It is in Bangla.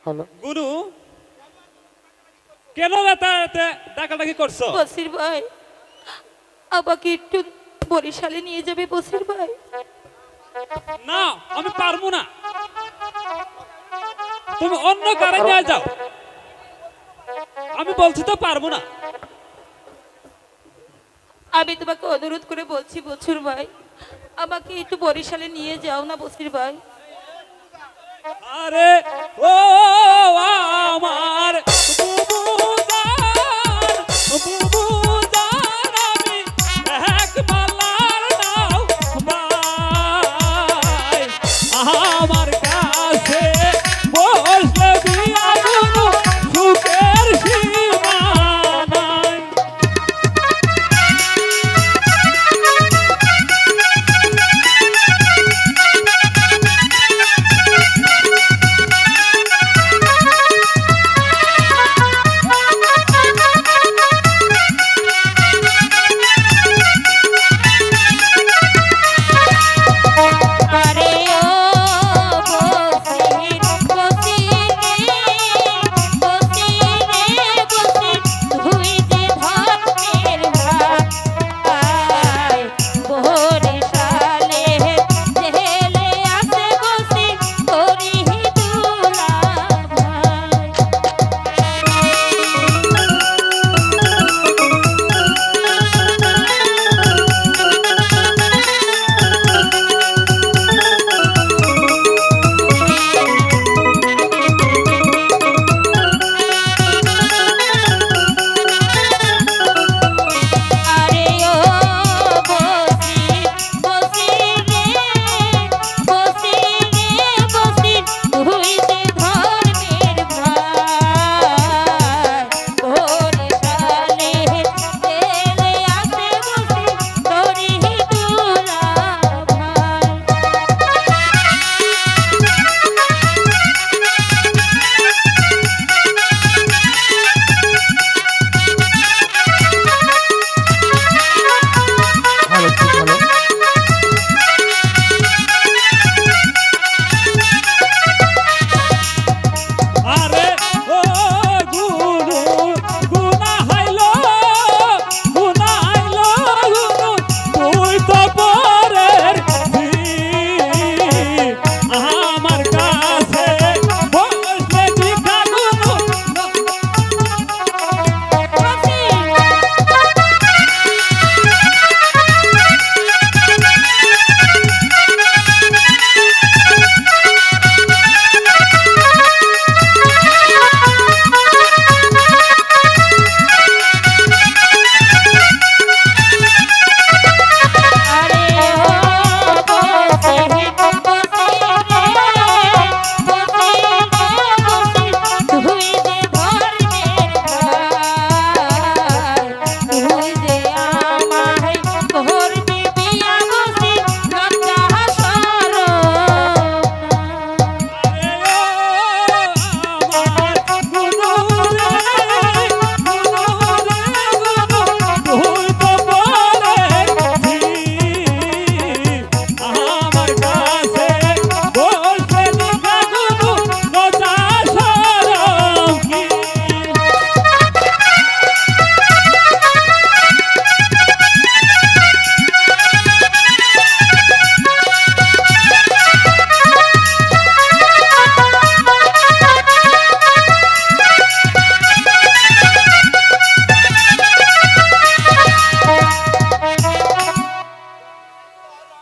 হ্যালো গুরু কেন ডাকাডাকি করছো? বসির ভাই, আমাকে একটু বরিশালে নিয়ে যাবে বসির ভাই? না, আমি পারবো না। তুমি অন্য গাড়ি নিয়ে যাও। আমি বলছি তো পারবো না। আমি তোমাকে অনুরোধ করে বলছি বছর ভাই, আমাকে একটু বরিশালে নিয়ে যাও না বসির ভাই। আরে ও